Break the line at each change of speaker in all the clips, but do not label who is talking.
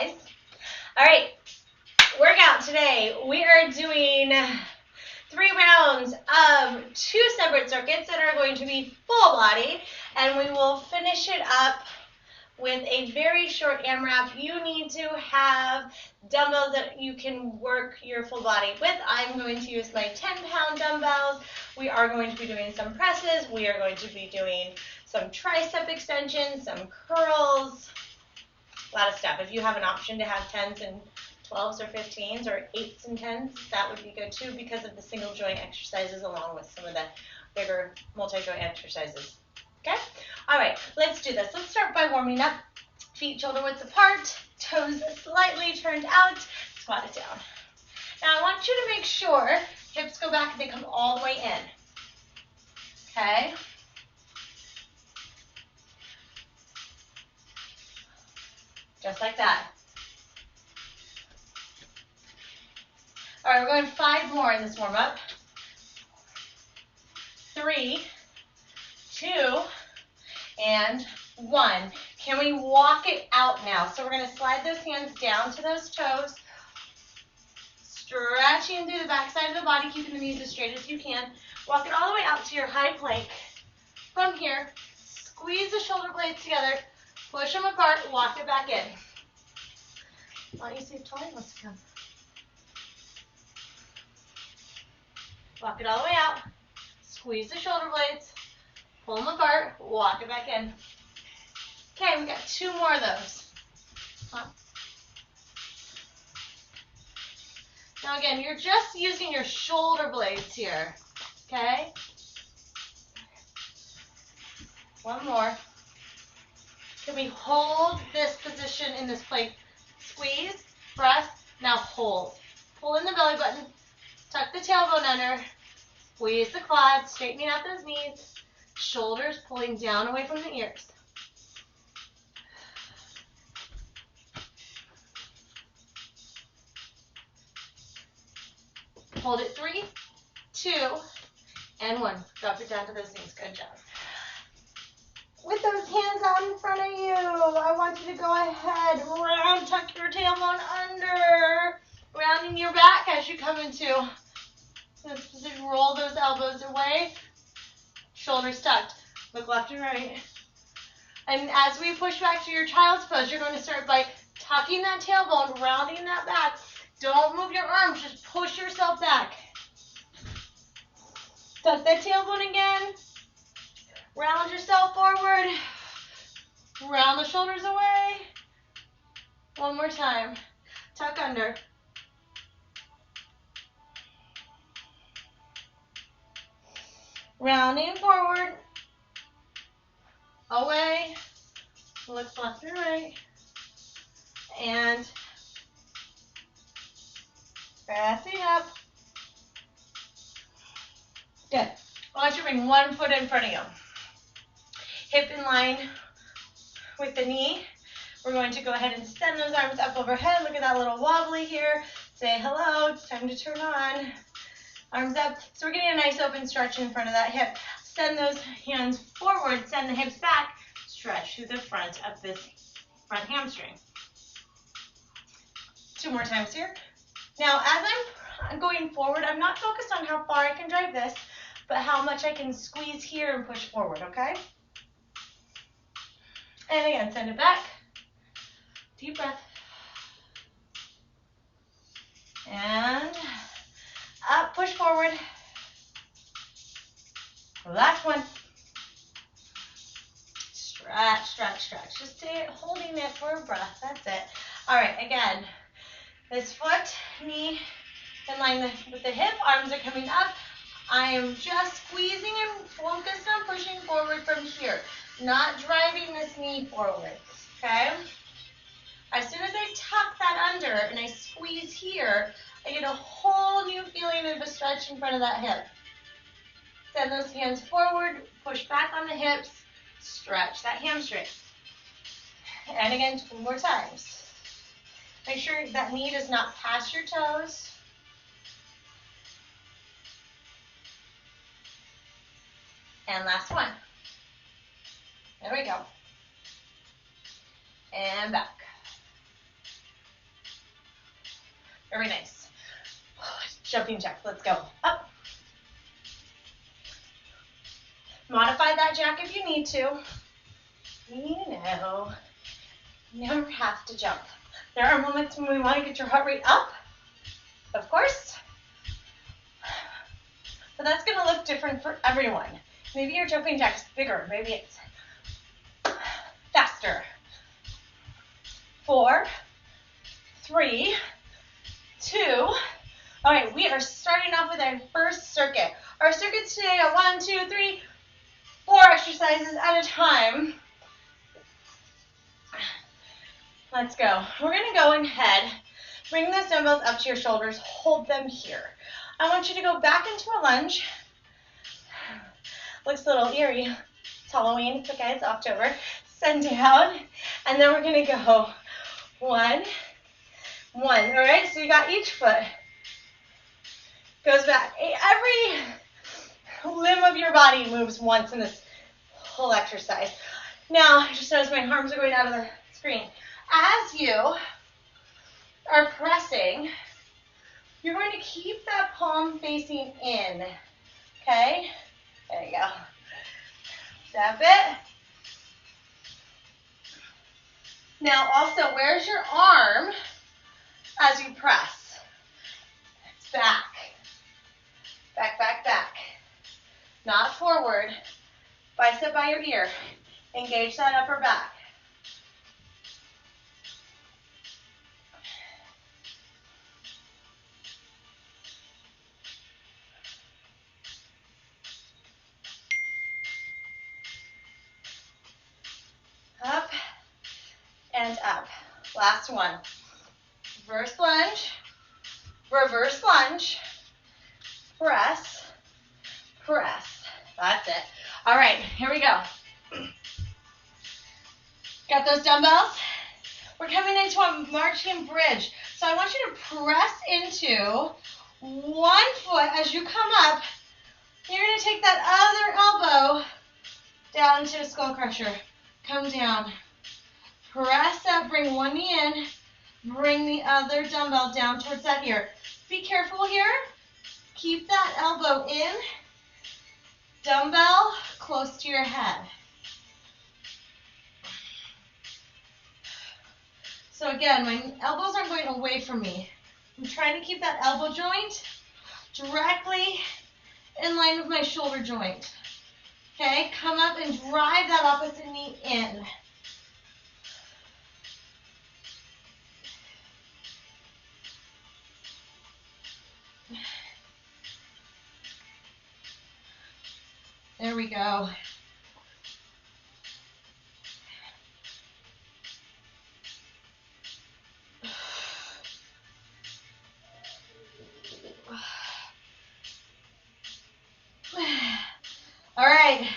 guys. All right, workout today. We are doing 3 rounds of 2 separate circuits that are going to be full body, and we will finish it up with a very short AMRAP. You need to have dumbbells that you can work your full body with. I'm going to use my 10-pound dumbbells. We are going to be doing some presses. We are going to be doing some tricep extensions, some curls, a lot of stuff. If you have an option to have 10s and 12s or 15s or 8s and 10s, that would be good too because of the single joint exercises along with some of the bigger multi-joint exercises. Okay? All right, let's do this. Let's start by warming up. Feet shoulder width apart, toes slightly turned out, squat it down. Now I want you to make sure hips go back and they come all the way in. Okay? Just like that. All right, we're going 5 more in this warm-up. 3, 2, and 1. Can we walk it out now? So we're going to slide those hands down to those toes, stretching through the back side of the body, keeping the knees as straight as you can. Walk it all the way out to your high plank. From here, squeeze the shoulder blades together, push them apart, walk it back in. Why don't you see if Tori wants to come? Walk it all the way out, squeeze the shoulder blades, pull them apart, walk it back in. Okay, we got 2 more of those. Now again, you're just using your shoulder blades here, okay? 1 more. Can we hold this position in this plank? Squeeze, press, now hold. Pull in the belly button, tuck the tailbone under, squeeze the quads, straightening out those knees, shoulders pulling down away from the ears. Hold it 3, 2, and 1. Drop it down to those knees. Good job. With those hands out in front of you, I want you to go ahead, round, tuck your tailbone under, rounding your back as you come into this position. Roll those elbows away, shoulders tucked. Look left and right. And as we push back to your child's pose, you're going to start by tucking that tailbone, rounding that back. Don't move your arms, just push yourself back. Tuck that tailbone again. Round yourself forward. Round the shoulders away. 1 more time. Tuck under. Rounding forward. Away. Look left and right. And pressing up. Good. I want you to bring 1 foot in front of you. Hip in line with the knee. We're going to go ahead and send those arms up overhead. Look at that little wobbly here. Say hello. It's time to turn on. Arms up. So we're getting a nice open stretch in front of that hip. Send those hands forward. Send the hips back. Stretch through the front of this front hamstring. 2 more times here. Now, as I'm going forward, I'm not focused on how far I can drive this, but how much I can squeeze here and push forward, okay? And again, send it back. Deep breath. And up, push forward. Last one. Stretch, stretch, stretch. Just stay holding it for a breath. That's it. All right, again. This foot, knee in line with the hip. Arms are coming up. I am just squeezing and focused on pushing forward from here. Not driving this knee forward, okay? As soon as I tuck that under and I squeeze here, I get a whole new feeling of a stretch in front of that hip. Send those hands forward, push back on the hips, stretch that hamstring. And again, 2 more times. Make sure that knee does not pass your toes. And last one. There we go. And back. jumping jack. Let's go. Up. Modify that jack if you need to. You know, you never have to jump. There are moments when we want to get your heart rate up, of course, but that's going to look different for everyone. Maybe your jumping jack is bigger. Maybe it's faster. 4, 3, 2. All right, we are starting off with our first circuit. Our circuits today are 1, 2, 3, 4 exercises at a time. Let's go. We're going to go ahead, bring those dumbbells up to your shoulders, hold them here. I want you to go back into a lunge. Looks a little eerie. It's Halloween. It's okay. It's October. Send down. And then we're going to go 1, 1. All right, so you got each foot. Goes back. Every limb of your body moves once in this whole exercise. Now, just notice my arms are going out of the screen. As you are pressing, you're going to keep that palm facing in, okay? There you go. Step it. Now also, where's your arm as you press? It's back. Back, back, back. Not forward. Bicep by your ear. Engage that upper back. Up and up. Last one. Reverse lunge, press, press. That's it. All right, here we go. Got those dumbbells? We're coming into a marching bridge. So I want you to press into one foot as you come up. You're going to take that other elbow down into a skull crusher. Come down. Press up, bring one knee in. Bring the other dumbbell down towards that ear. Be careful here. Keep that elbow in. Dumbbell close to your head. So again, my elbows aren't going away from me. I'm trying to keep that elbow joint directly in line with my shoulder joint. Okay, come up and drive that opposite knee in. There we go. All right,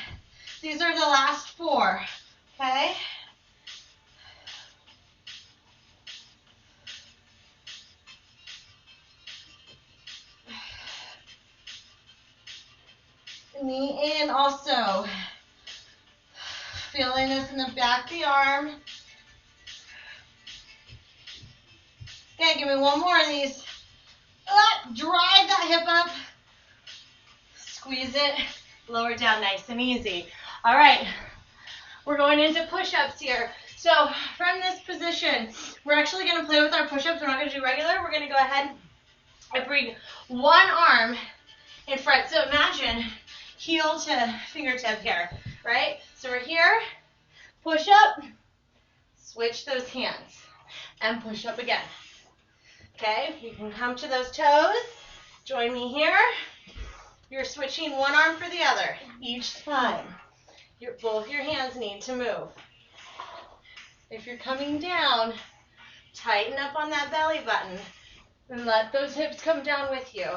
these are the last 4, okay? Knee in also. Feeling this in the back of the arm. Okay, give me one more of these. Drive that hip up. Squeeze it. Lower down nice and easy. All right, we're going into push-ups here. So from this position, we're actually going to play with our push-ups. We're not going to do regular. We're going to go ahead and bring one arm in front. So imagine heel to fingertip here, right? So we're here, push up, switch those hands, and push up again. Okay, you can come to those toes. Join me here. You're switching one arm for the other each time. Both your hands need to move. If you're coming down, tighten up on that belly button and let those hips come down with you.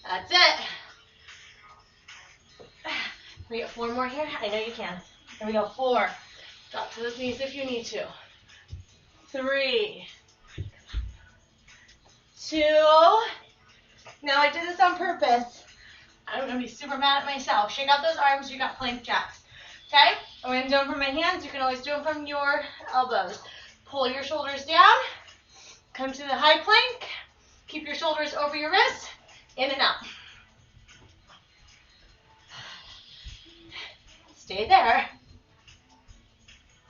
That's it. We got 4 more here. I know you can. Here we go. 4. Drop to those knees if you need to. 3, 2. Now I did this on purpose. I'm going to be super mad at myself. Shake out those arms. You got plank jacks. Okay? I'm going to do them from my hands. You can always do them from your elbows. Pull your shoulders down. Come to the high plank. Keep your shoulders over your wrists. In and out. Stay there.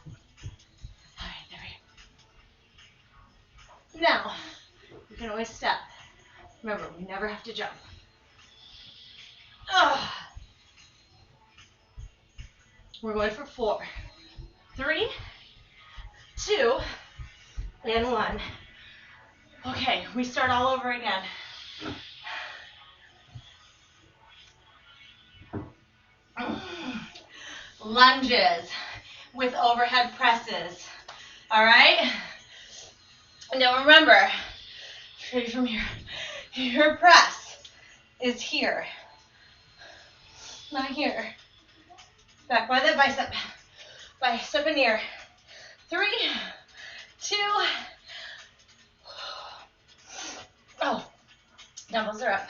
All right, there we go. Now, you can always step. Remember, we never have to jump. We're going for 4, 3, 2, and 1. Okay, we start all over again. Lunges with overhead presses. All right? Now remember, from your press is here, not here. Back by the bicep in here. 3, 2. Oh, dumbbells are up.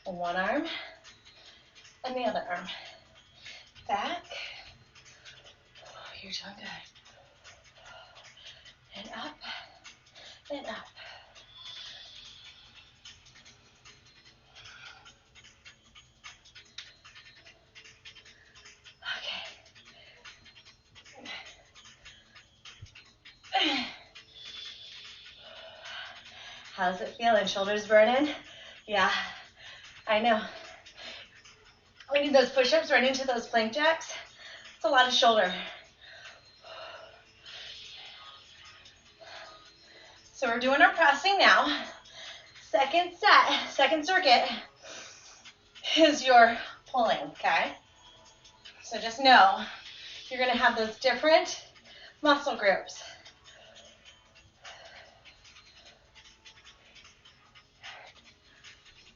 One arm and the other arm. Back. You're doing good. And up and up. Okay. How's it feeling? Shoulders burning? Yeah, I know. We need those push-ups right into those plank jacks. It's a lot of shoulder. So we're doing our pressing now. Second set, second circuit is your pulling, okay? So just know you're gonna have those different muscle groups.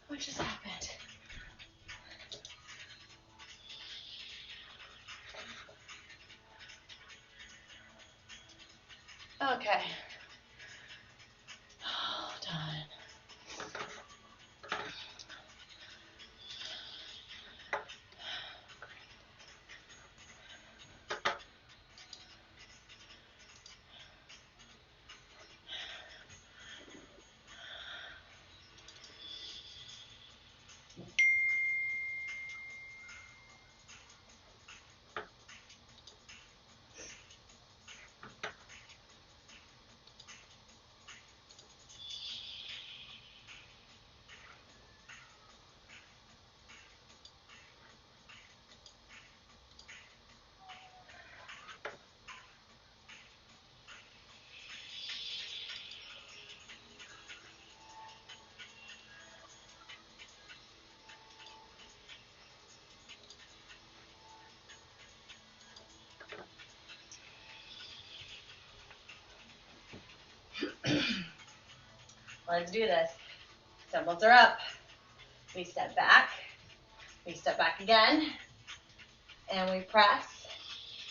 What just happened? Okay. Hold on. Let's do this. Dumbbells are up. We step back. We step back again. And we press.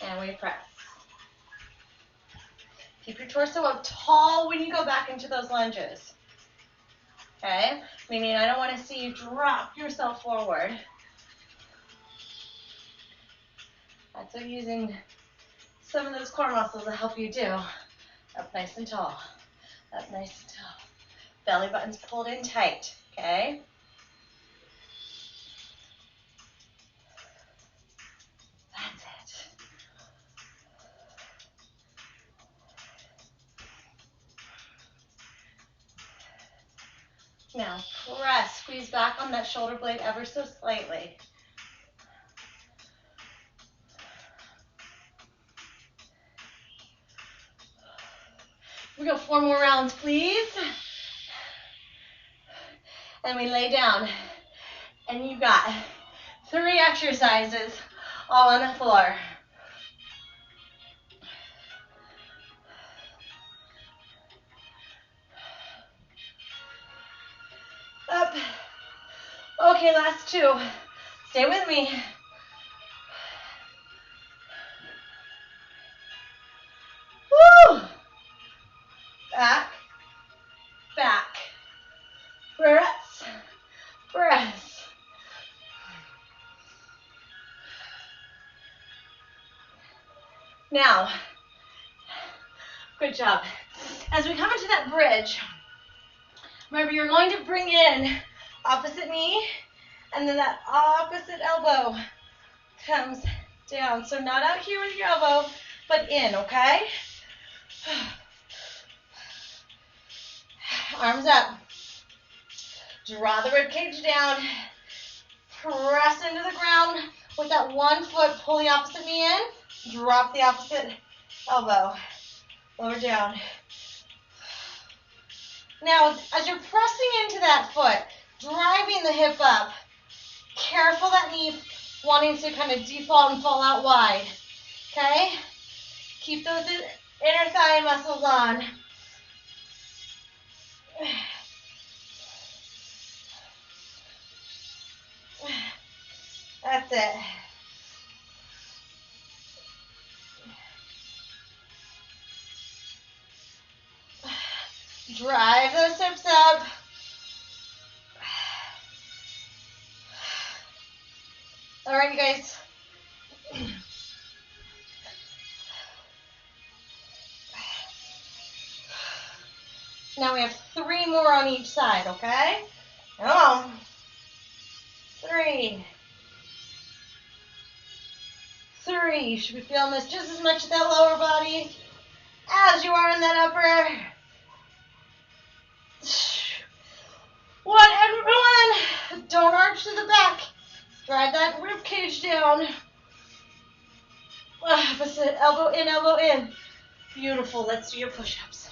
And we press. Keep your torso up tall when you go back into those lunges. Okay? Meaning I don't want to see you drop yourself forward. That's what using some of those core muscles will help you do. Up nice and tall. Up nice and tall. Belly button's pulled in tight, okay? That's it. Now press, squeeze back on that shoulder blade ever so slightly. We go 4 more rounds, please. And we lay down. And you've got 3 exercises all on the floor. Up. Okay, last 2. Stay with me. Woo! Back. Back. Press. Press. Now, good job. As we come into that bridge, remember you're going to bring in opposite knee, and then that opposite elbow comes down. So not out here with your elbow, but in, okay? Arms up. Draw the rib cage down. Press into the ground with that one foot. Pull the opposite knee in. Drop the opposite elbow. Lower down. Now, as you're pressing into that foot, driving the hip up, careful that knee wanting to kind of default and fall out wide. Okay? Keep those inner thigh muscles on. That's it. Drive those hips up. All right, you guys. Now we have 3 more on each side, okay? Come on. 3. 3. You should be feeling this just as much in that lower body as you are in that upper. 1 and 1. Don't arch to the back. Drive that rib cage down. Opposite elbow in, elbow in. Beautiful. Let's do your push-ups.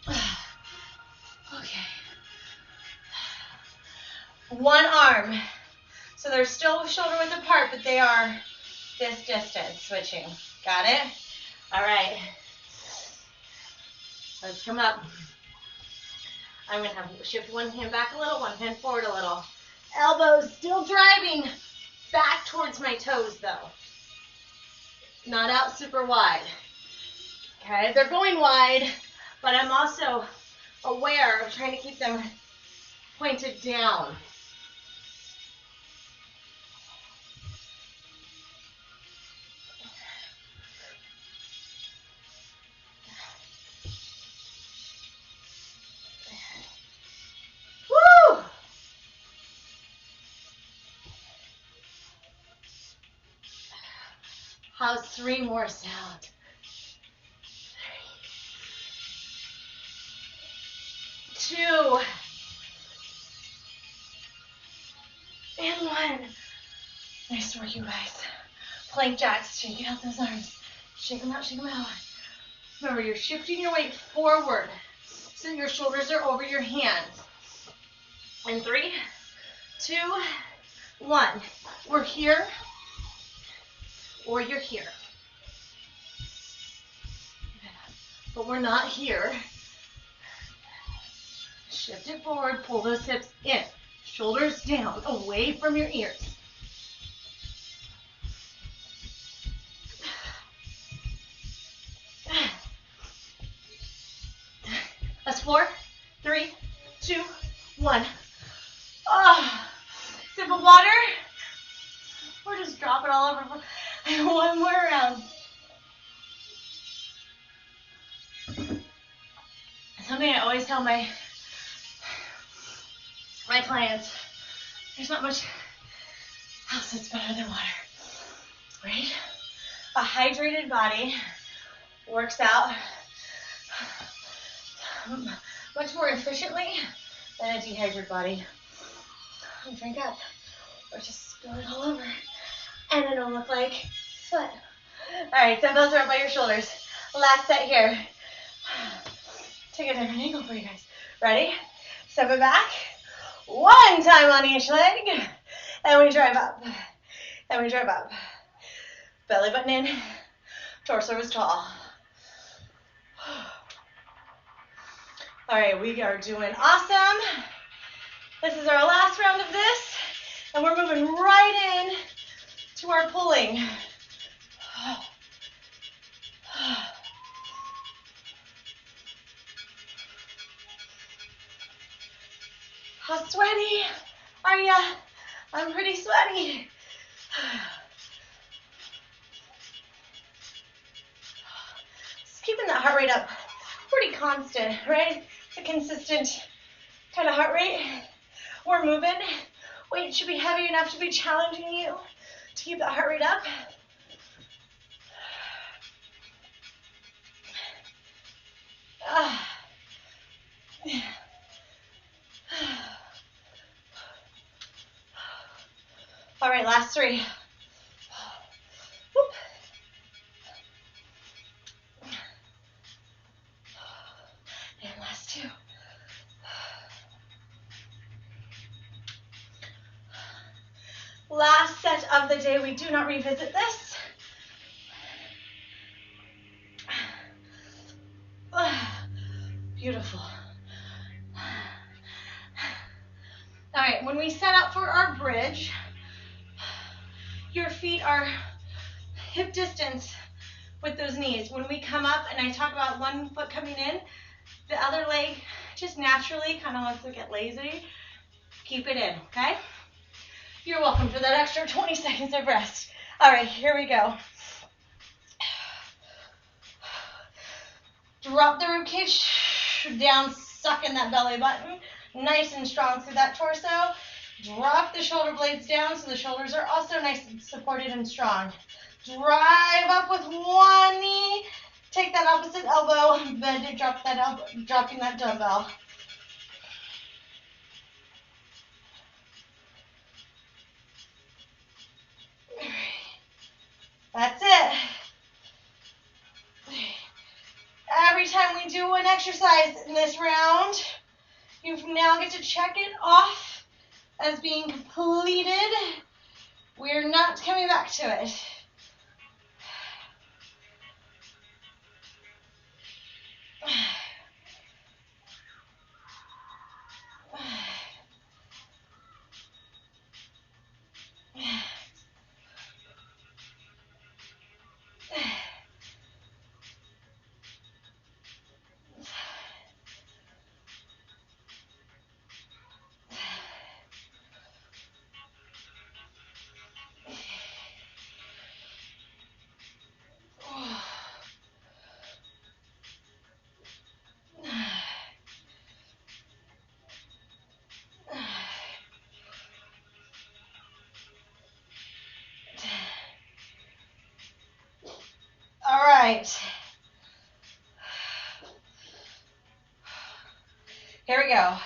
Okay. One arm. So they're still shoulder width apart, but they are this distance. Switching. Got it? All right. Let's come up. I'm going to have shift one hand back a little, one hand forward a little. Elbows still driving back towards my toes, though. Not out super wide. Okay, they're going wide, but I'm also aware of trying to keep them pointed down. Woo! How's 3 more sound? 3. 2. And 1. Nice work, you guys. Plank jacks. Shake out those arms. Shake them out, shake them out. Remember, you're shifting your weight forward so your shoulders are over your hands. And 3, 2, 1. We're here, or you're here. But we're not here. Shift it forward, pull those hips in. Shoulders down, away from your ears. That's 4, 3, 2, 1. Oh, sip of water. Or just drop it all over. One more round. Something I always tell my clients, there's not much else that's better than water, right? A hydrated body works out much more efficiently than a dehydrated body. Drink up, or just spill it all over, and it'll look like sweat. All right, dumbbells are up by your shoulders. Last set here. Take a different angle for you guys. Ready? Step it back. 1 time on each leg, and we drive up, and we drive up. Belly button in, torso is tall. All right, we are doing awesome. This is our last round of this, and we're moving right in to our pulling. How sweaty are ya? I'm pretty sweaty. consistent, right? It's a consistent kind of heart rate. We're moving. Weight should be heavy enough to be challenging you to keep that heart rate up. All right, last 3. Whoop. And last 2. Last set of the day. We do not revisit this. Beautiful. All right, when we set up for our bridge, your feet are hip distance with those knees. When we come up and I talk about one foot coming in, the other leg just naturally kind of wants to get lazy. Keep it in, okay? You're welcome for that extra 20 seconds of rest. All right, here we go. Drop the ribcage down, suck in that belly button. Nice and strong through that torso. Drop the shoulder blades down so the shoulders are also nice and supported and strong. Drive up with one knee. Take that opposite elbow, bend it, drop that elbow, dropping that dumbbell. That's it. Every time we do an exercise in this round, you now get to check it off as being completed. We're not coming back to it. All right. Here we go.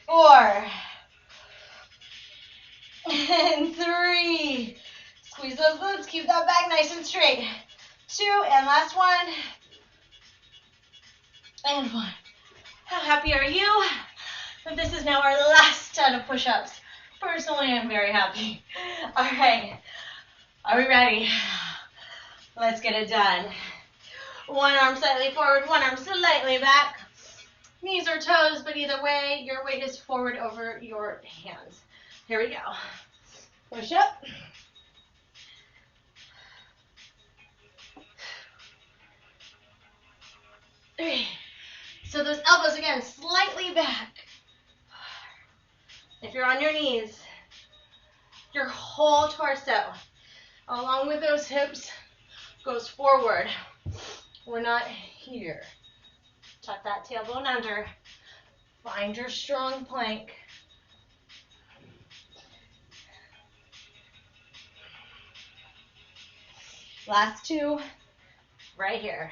4 and 3. Squeeze those glutes. Keep that back nice and straight. 2 and last one. And 1. How happy are you that this is now our last set of push-ups? Personally, I'm very happy. All right. Are we ready? Let's get it done. One arm slightly forward, one arm slightly back. Knees or toes, but either way, your weight is forward over your hands. Here we go. Push up. So those elbows, again, slightly back. If you're on your knees, your whole torso, along with those hips, goes forward. We're not here. Tuck that tailbone under. Find your strong plank. Last 2, right here.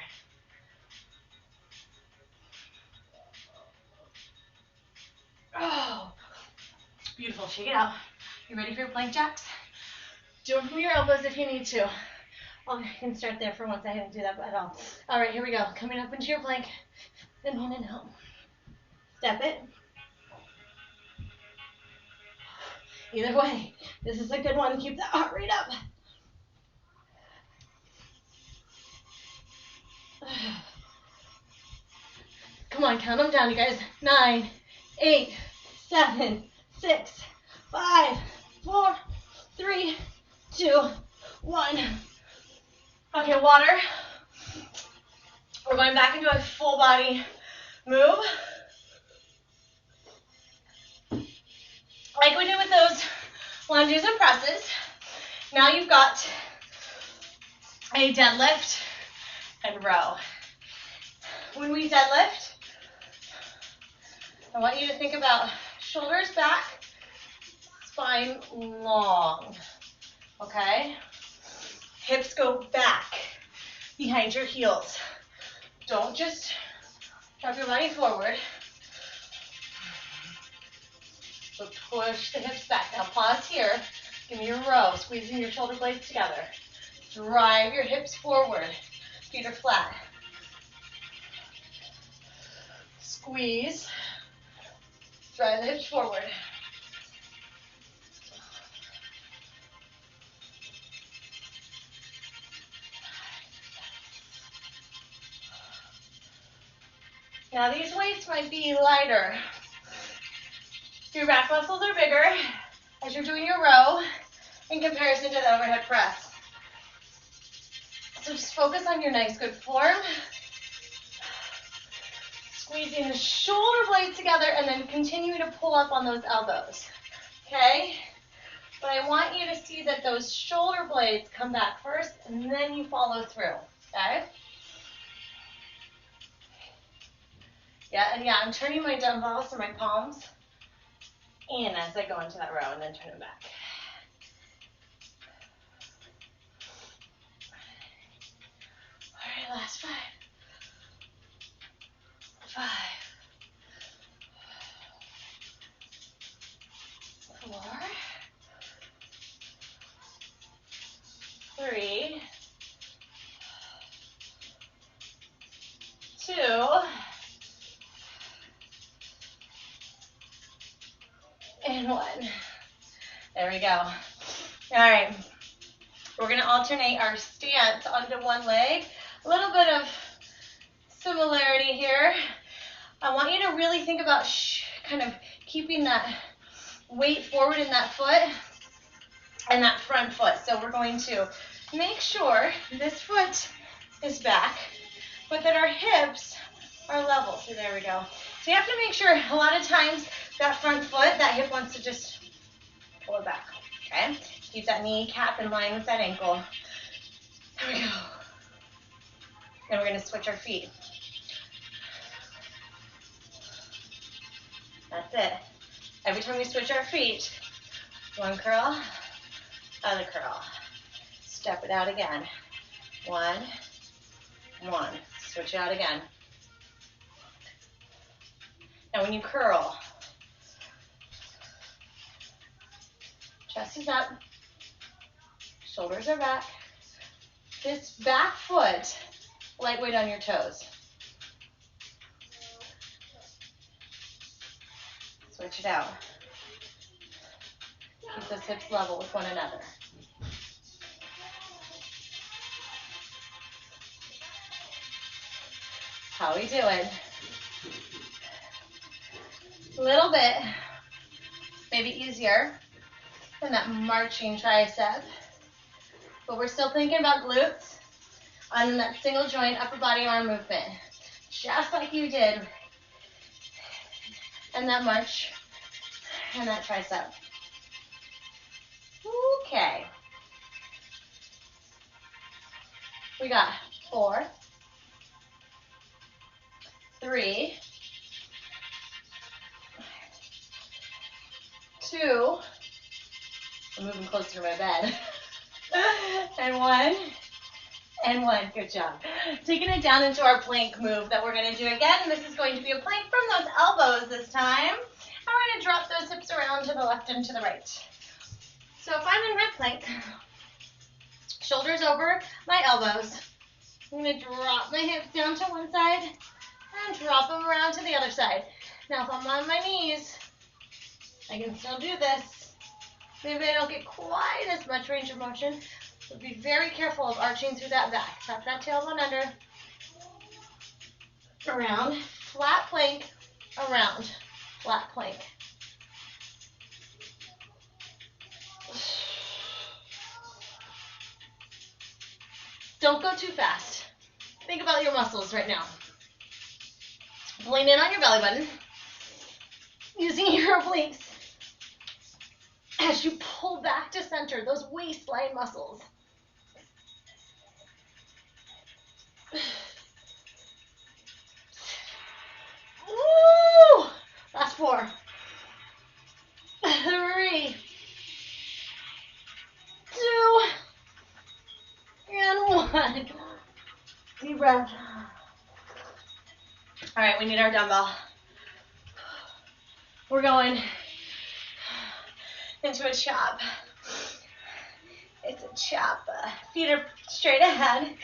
Oh, beautiful. Shake it out. You ready for your plank jacks? Do them from your elbows if you need to. I can start there for once. I didn't do that at all. All right, here we go. Coming up into your plank. Then in and out. Step it. Either way, this is a good one. Keep that heart rate up. Come on, count them down, you guys. 9, 8, 7, 6, 5, 4, 3, 2, 1. Okay, water. We're going back into a full body move. Like we did with those lunges and presses. Now you've got a deadlift and row. When we deadlift, I want you to think about shoulders back, spine long, okay? Hips go back behind your heels. Don't just drop your body forward. So push the hips back. Now pause here. Give me your row, squeezing your shoulder blades together. Drive your hips forward. Feet are flat. Squeeze. Drive the hips forward. Now these weights might be lighter. Your back muscles are bigger as you're doing your row in comparison to the overhead press. So just focus on your nice, good form. Squeezing the shoulder blades together and then continue to pull up on those elbows, okay? But I want you to see that those shoulder blades come back first and then you follow through, okay? Yeah, I'm turning my dumbbells or my palms in as I go into that row and then turn them back. All right, last 5. 5. 4. 3. 2. And 1. There we go. All right. We're going to alternate our stance onto one leg. A little bit of similarity here. I want you to really think about kind of keeping that weight forward in that foot and that front foot. So we're going to make sure this foot is back, but that our hips are level. So there we go. So you have to make sure a lot of times that front foot, that hip wants to just pull it back, okay? Keep that kneecap in line with that ankle. There we go. Then we're going to switch our feet. That's it. Every time we switch our feet, one curl, other curl. Step it out again. 1, 1. Switch it out again. Now when you curl, chest is up, shoulders are back. This back foot, lightweight on your toes. Switch it out. Keep those hips level with one another. How we doing? A little bit, maybe easier than that marching tricep, but we're still thinking about glutes on that single joint upper body arm movement, just like you did, and that march and that tricep. Okay. We got 4, 3, 2, I'm moving closer to my bed, and 1, and 1, good job. Taking it down into our plank move that we're going to do again. This is going to be a plank from those elbows this time. And we're going to drop those hips around to the left and to the right. So if I'm in my plank, shoulders over my elbows, I'm going to drop my hips down to one side and drop them around to the other side. Now if I'm on my knees, I can still do this. Maybe I don't get quite as much range of motion, but be very careful of arching through that back. Tuck that tailbone under, around, flat plank, around, flat plank. Don't go too fast. Think about your muscles right now. Lean in on your belly button, using your obliques as you pull back to center, those waistline muscles. Ooh! Last breath. All right, we need our dumbbell. We're going into a chop. It's a chop. Feet are straight ahead,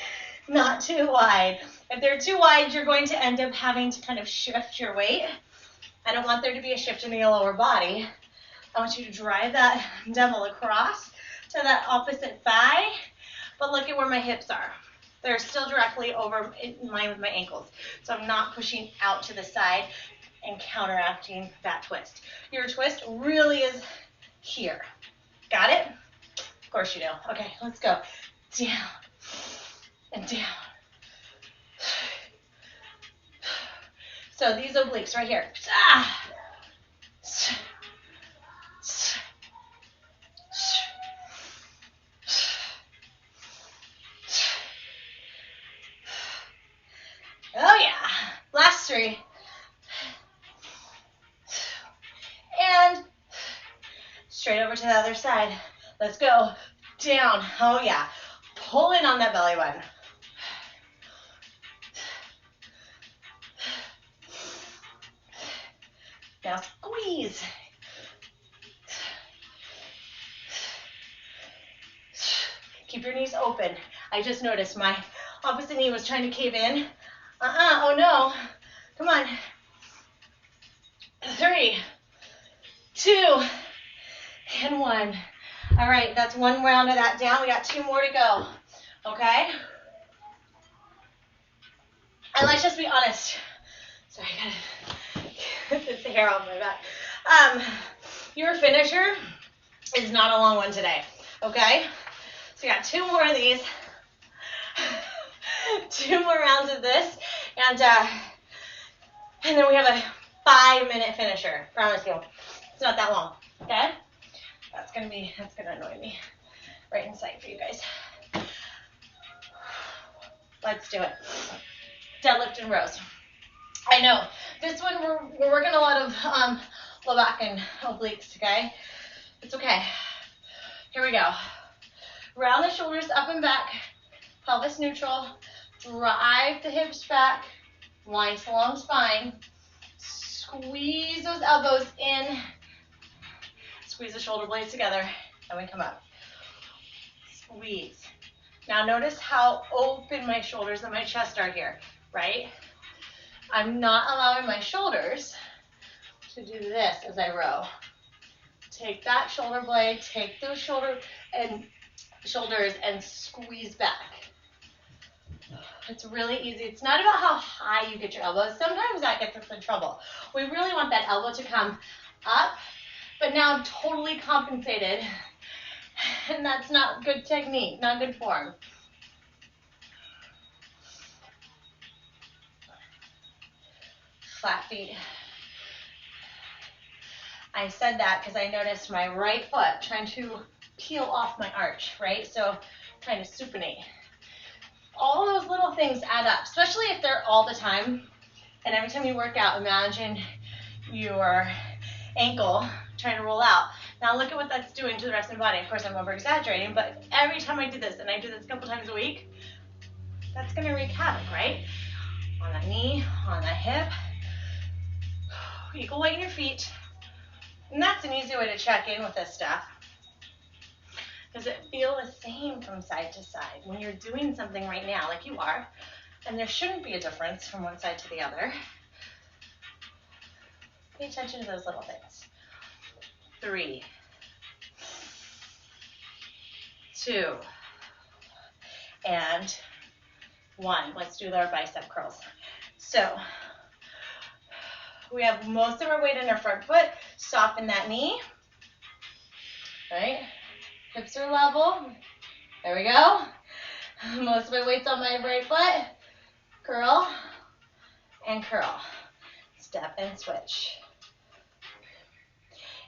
not too wide. If they're too wide, you're going to end up having to kind of shift your weight. I don't want there to be a shift in your lower body. I want you to drive that dumbbell across to that opposite thigh, but look at where my hips are. They're still directly over in line with my ankles. So I'm not pushing out to the side and counteracting that twist. Your twist really is here. Got it? Of course you do. Okay, let's go. Down and down. So these obliques right here. Oh yeah. Last three. And straight over to the other side. Let's go. Down. Oh yeah. Pull in on that belly button. Now squeeze. Keep your knees open. I just noticed my opposite knee was trying to cave in. Oh no. Come on. 3, 2, and 1. All right, that's one round of that down. We got 2 more to go. Okay? And let's just be honest. Sorry, I gotta get this hair off my back. Your finisher is not a long one today. Okay? So we got 2 more of these. 2 more rounds of this. And then we have a 5-minute finisher. Promise you. It's not that long. Okay? That's gonna annoy me. Right in sight for you guys. Let's do it. Deadlift and rows. I know. This one we're working a lot of low back and obliques, okay? It's okay. Here we go. Round the shoulders up and back. Pelvis neutral. Drive the hips back. Line to long spine. Squeeze those elbows in. Squeeze the shoulder blades together. And we come up. Squeeze. Now notice how open my shoulders and my chest are here, right? I'm not allowing my shoulders to do this as I row. Take that shoulder blade, take those shoulders and squeeze back. It's really easy. It's not about how high you get your elbows. Sometimes that gets us in trouble. We really want that elbow to come up, but now I'm totally compensated. And that's not good technique, not good form. Flat feet. I said that because I noticed my right foot trying to peel off my arch, right? So trying to supinate. All those little things add up, especially if they're all the time. And every time you work out, imagine your ankle trying to roll out. Now look at what that's doing to the rest of the body. Of course, I'm over exaggerating, but every time I do this, and I do this a couple times a week, that's going to wreak havoc, right? On that knee, on that hip. Equal weight in your feet. And that's an easy way to check in with this stuff. Does it feel the same from side to side when you're doing something right now like you are? And there shouldn't be a difference from one side to the other. Pay attention to those little things. 3, 2, and 1. Let's do our bicep curls. So we have most of our weight in our front foot. Soften that knee. Right? Hips are level. There we go. Most of my weight's on my right foot. Curl and curl. Step and switch.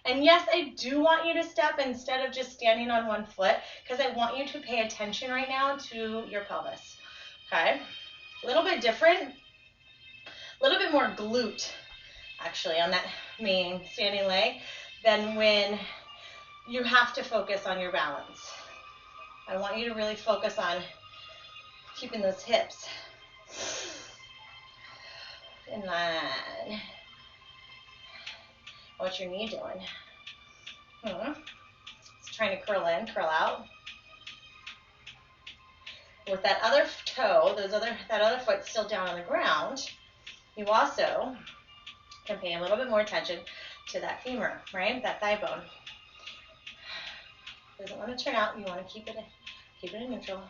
And yes, I do want you to step instead of just standing on one foot because I want you to pay attention right now to your pelvis. Okay? A little bit different. A little bit more glute, actually, on that main standing leg than when you have to focus on your balance. I want you to really focus on keeping those hips In line. What's your knee doing? It's trying to curl in, curl out. With that other toe, that other foot still down on the ground, you also can pay a little bit more attention to that femur, right? That thigh bone. Doesn't want to turn out. You want to keep it in neutral.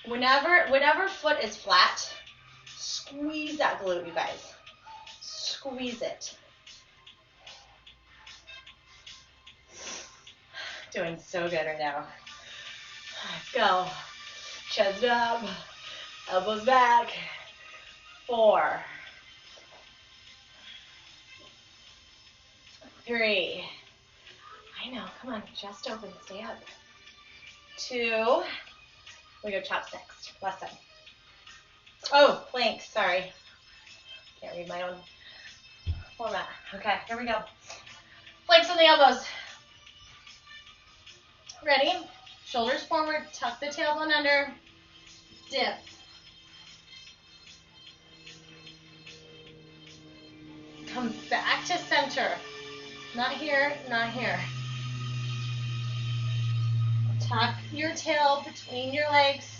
Whenever foot is flat, squeeze that glute, you guys. Squeeze it. Doing so good right now. Let's go. Chest up, elbows back. 4, 3. I know, come on, chest open, stay up. 2. We go chops next, left side. Oh, plank, sorry. Can't read my own format. Okay, here we go. Planks on the elbows. Ready? Shoulders forward, tuck the tailbone under, dip. Come back to center. Not here, not here. Tuck your tail between your legs.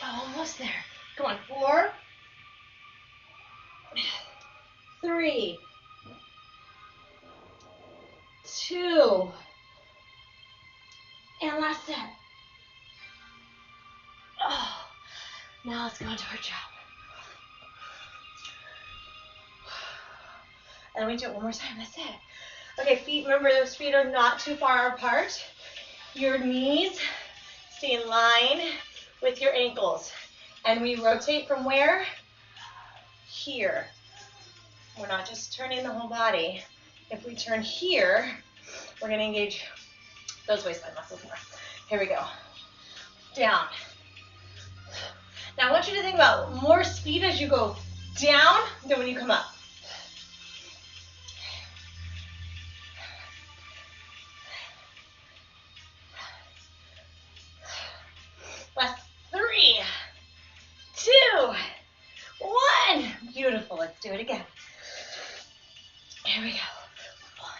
Almost there. Come on, 4, 3, 2, and last set. Oh, now let's go into our chop. And we do it one more time, that's it. Okay, feet, remember those feet are not too far apart. Your knees stay in line with your ankles. And we rotate from where? Here. We're not just turning the whole body. If we turn here, we're going to engage those waistline muscles more. Here we go. Down. Now I want you to think about more speed as you go down than when you come up. Last 3, 2, 1. Beautiful. Let's do it again. Here we go. 1,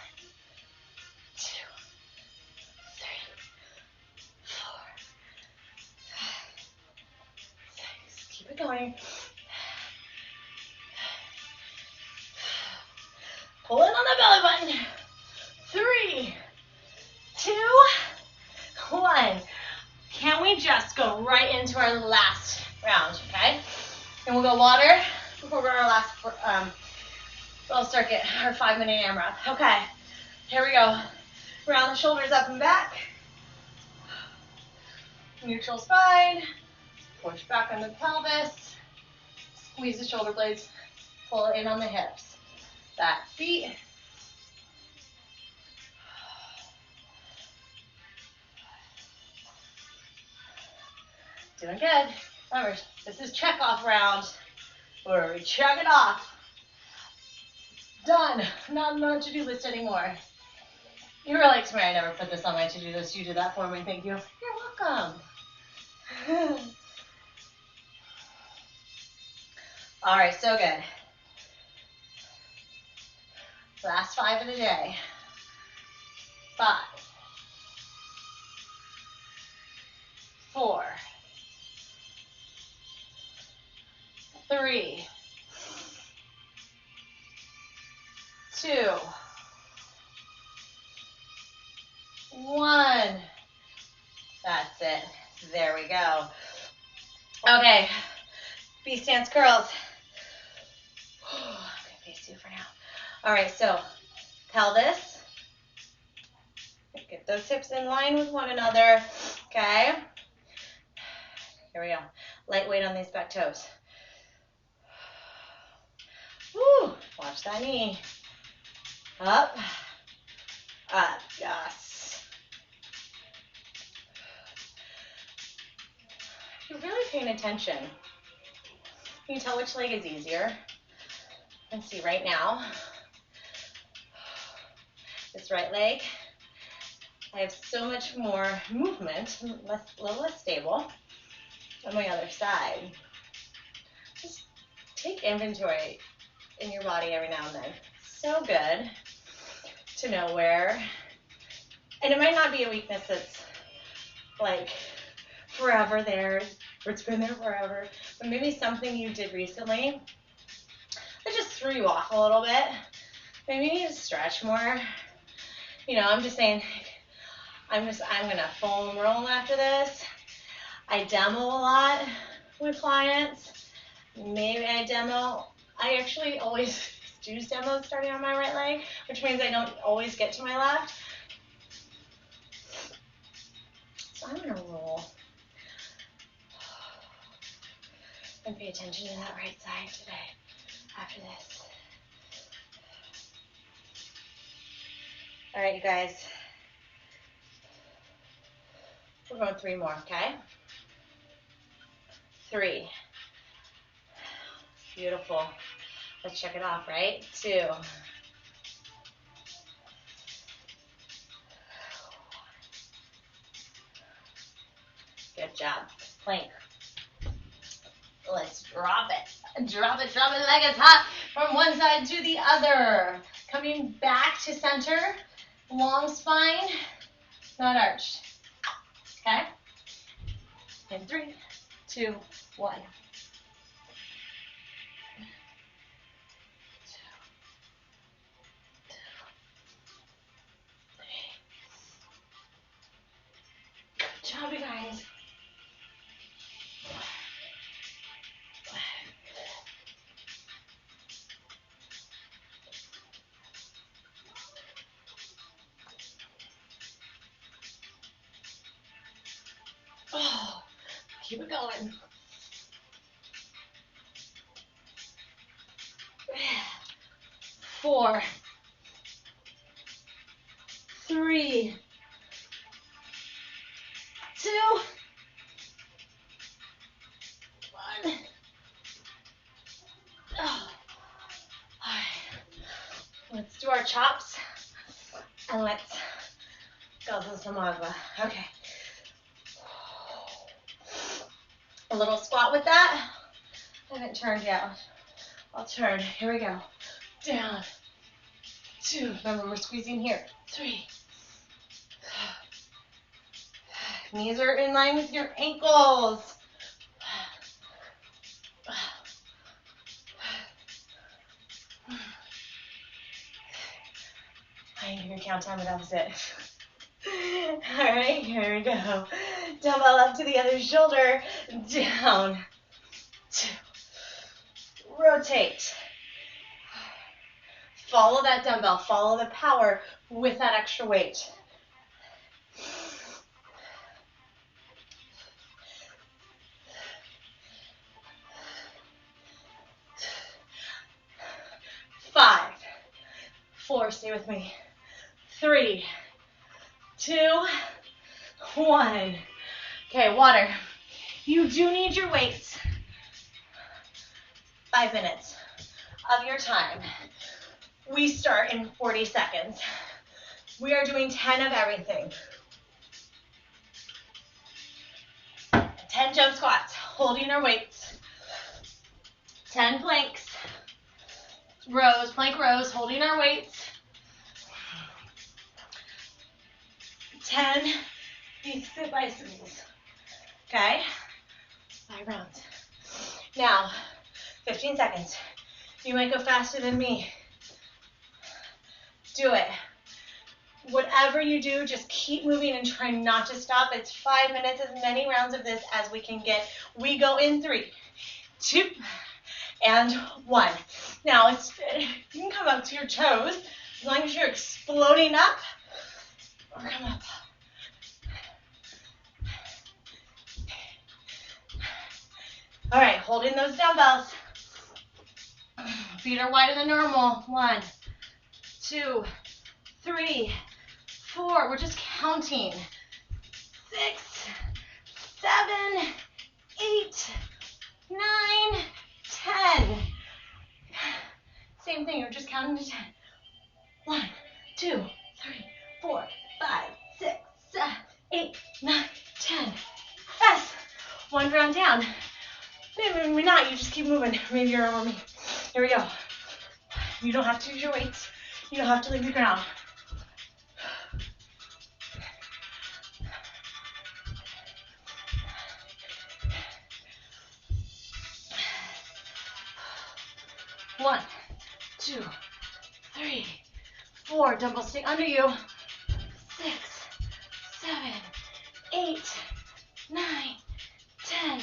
2, 3, 4, 5, 6. Keep it going. Pull in on the belly button. 3, 2, 1. Can we just go right into our last round, okay? And we'll go water before we're our last little circuit, our 5-minute AMRAP. Okay, here we go. Round the shoulders up and back. Neutral spine. Push back on the pelvis. Squeeze the shoulder blades. Pull it in on the hips. Back feet. Doing good. Remember, this is check-off round where we check it off. Done. Not on the to-do list anymore. You were like, Tamara, I never put this on my to-do list. You did that for me. Thank you. You're welcome. All right, so good. Last 5 of the day. 5, 4, 3, 2, 1. That's it. There we go. Okay. B stance curls. I'm going to face you for now. All right, so pelvis. Get those hips in line with one another. Okay. Here we go. Lightweight on these back toes. Woo. Watch that knee. Up. Up. Yes. you're really paying attention. You can tell which leg is easier. And see right now, this right leg, I have so much more movement, a little less stable. On my other side, just take inventory in your body every now and then. So good to know where, and it might not be a weakness that's like forever there, or it's been there forever, but maybe something you did recently that just threw you off a little bit. Maybe you need to stretch more. You know, I'm just saying, I'm gonna foam roll after this. I demo a lot with clients. Maybe I actually always do demos starting on my right leg, which means I don't always get to my left. So I'm gonna roll and pay attention to that right side today after this. All right, you guys. We're going 3 more, okay? 3. Beautiful. Let's check it off, right? 2. Good job. Plank. Let's drop it. Drop it, drop it like it's hot from one side to the other. Coming back to center. Long spine, not arched. Okay? In 3, 2, 1. 2, 3. Good job, you guys. Oh, keep it going. 4, 3, 2, 1. Oh. All right. Let's do our chops and let's go for some agua. Okay. A little squat with that. I haven't turned yet. I'll turn. Here we go. Down. 2. Remember, we're squeezing here. 3. Knees are in line with your ankles. I ain't gonna count time, but that was it. All right, here we go. Dumbbell up to the other shoulder. Down. 2. Rotate. Follow that dumbbell. Follow the power with that extra weight. Five, 4, stay with me. 3, 2, 1. Okay, water. You do need your weights. 5 minutes of your time. We start in 40 seconds. We are doing 10 of everything. 10 jump squats, holding our weights. 10 planks, rows, plank rows, holding our weights. 10 sit bicycles. Okay? 5 rounds. Now, 15 seconds. You might go faster than me. Do it. Whatever you do, just keep moving and try not to stop. It's 5 minutes, as many rounds of this as we can get. We go in 3, 2, and 1. Now, you can come up to your toes as long as you're exploding up, or come up. All right, holding those dumbbells. Feet are wider than normal. 1, 2, 3, 4. We're just counting. 6, 7, 8, 9, 10. Same thing, you're just counting to 10. 1, 2, 3, 4, 5, 6, 7, 8, 9, 10. Yes. One round down. Maybe not, you just keep moving. Maybe you're over me. Here we go. You don't have to use your weights. You don't have to leave the ground. One, 2, 3, 4. Dumbbells stay under you. 6, 7, 8, 9, 10.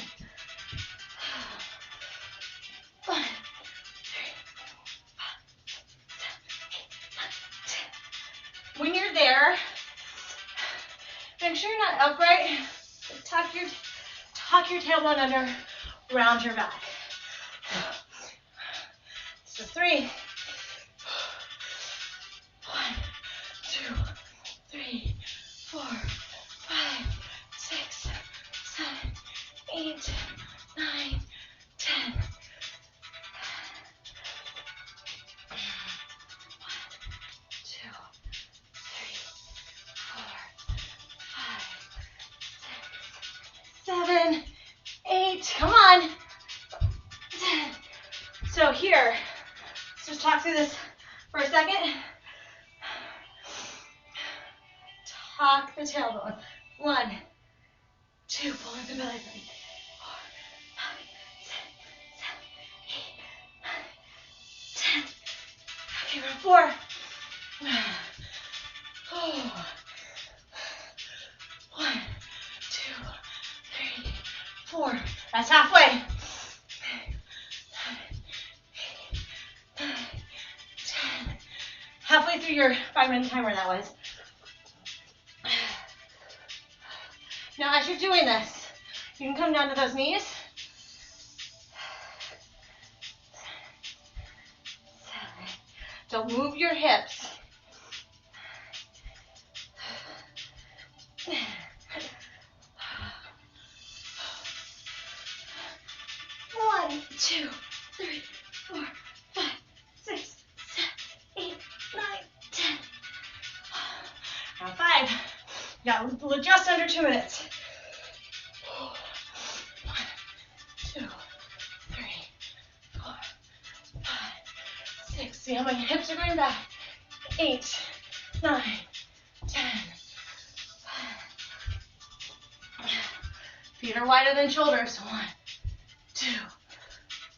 1, 2, 3, 4, 5, 6, 7, 8, 9, 10. When you're there, make sure you're not upright. Tuck your tailbone under, round your back. So 3. 1, 2, 3, 4, 5, 6, 7, 8, 9, 10. 1, 2, 3, 4, 5, 6, 7, 8. Come on. 10. So here, let's just talk through this for a second. Tuck the tailbone. 1, 2, pull in the belly button. 4, 5, 6, 7, 8, 9, 10. Okay, round 4. 1, 2, 3, 4. That's halfway. 9, 10. Halfway through your 5-minute timer that was. Now as you're doing this, you can come down to those knees. 7. Don't move your hips. 1, 2, 3, 4, 5, 6, 7, 8, 9, 10. Round 5. You got just under 2 minutes. 1, 2, 3, 4, 5, 6. See how my hips are going back. 8, 9, 10. Feet are wider than shoulders. 1, 2,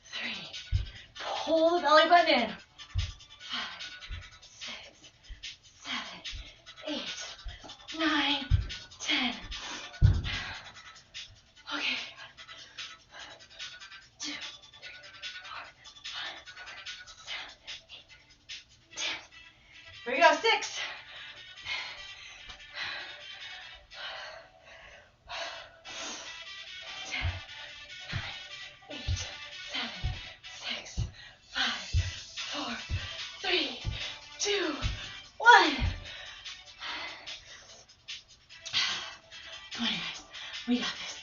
3. Pull the belly button in. 5, 6, 7, 8, 9, 10. Okay. 2, 3, 4, 5, 7, 8, 10. Here we go. 6. 8, 7, 6, 5, 4, 3, 2, 1. Come on, guys. We got this.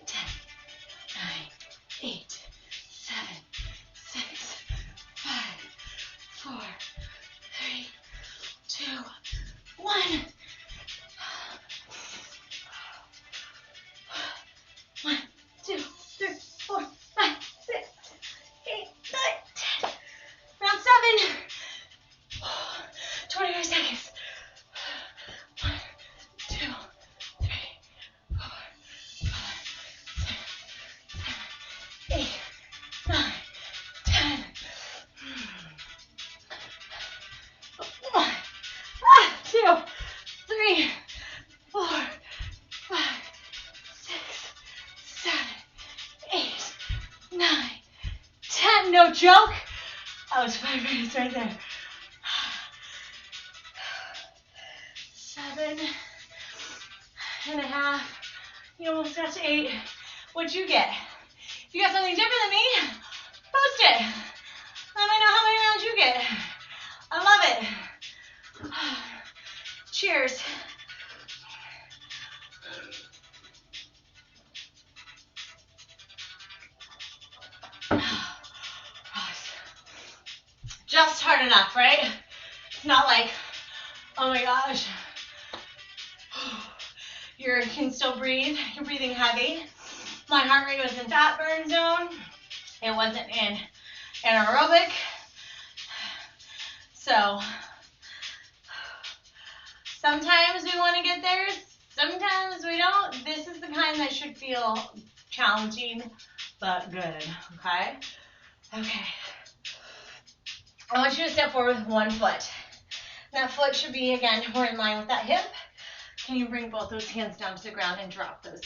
10, 9, 8, 7, 6, 5, 4, 3, 2, 1. 1, 2, 3, 4, 5, 6, 8, 9, 10. Round 7. 25 seconds. 1, 2, 3, 4, 5, 6, 7, 8, 9, 10. 1, 2, 3, 4, 5, 6, 7, 8, 9, 10. No joke. That was 5 minutes right there. 7.5. You almost got to 8. What'd you get? If you got something different than me, post it. Let me know how many rounds you get. I love it. Cheers. just hard enough, right? It's not like, oh my gosh, you can still breathe. You're breathing heavy. My heart rate was in fat burn zone. It wasn't in anaerobic. So sometimes we want to get there, sometimes we don't. This is the kind that should feel challenging, but good, okay? Okay. I want you to step forward with one foot. That foot should be, again, more in line with that hip. Can you bring both those hands down to the ground and drop those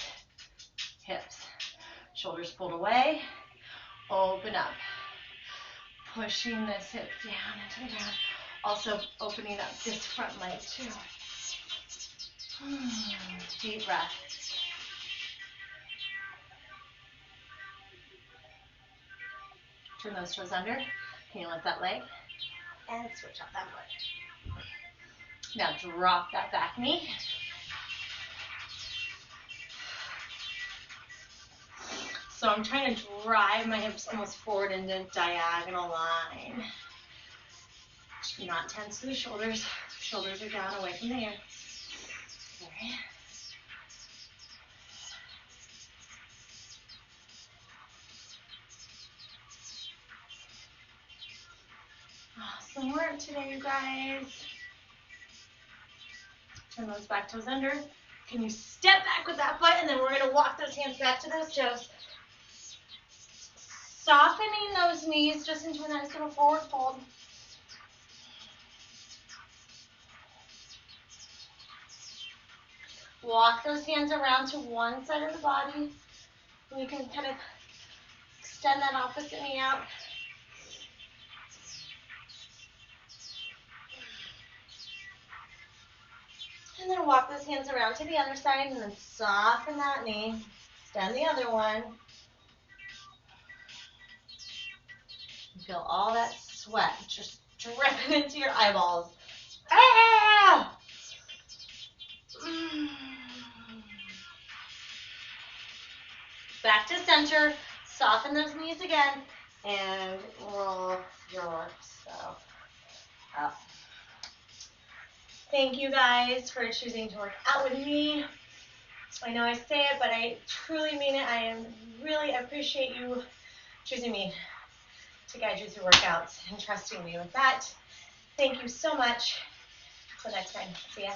hips? Shoulders pulled away. Open up. Pushing this hip down into the ground. Also opening up this front leg too. Deep breath. Turn those toes under. Can you lift that leg? And switch out that foot. Now drop that back knee. So I'm trying to drive my hips almost forward into a diagonal line. Not tense to the shoulders. Shoulders are down, away from the ear. Okay. Awesome work today, you guys. Turn those back toes under. Can you step back with that foot, and then we're going to walk those hands back to those toes. Softening those knees just into a nice little forward fold. Walk those hands around to one side of the body. And you can kind of extend that opposite knee out. And then walk those hands around to the other side and then soften that knee. Extend the other one. Feel all that sweat just dripping into your eyeballs. Ah! Back to center. Soften those knees again. And roll yourself up. Thank you guys for choosing to work out with me. I know I say it, but I truly mean it. I really appreciate you choosing me to guide you through workouts and trusting me with that. Thank you so much. Until next time. See ya.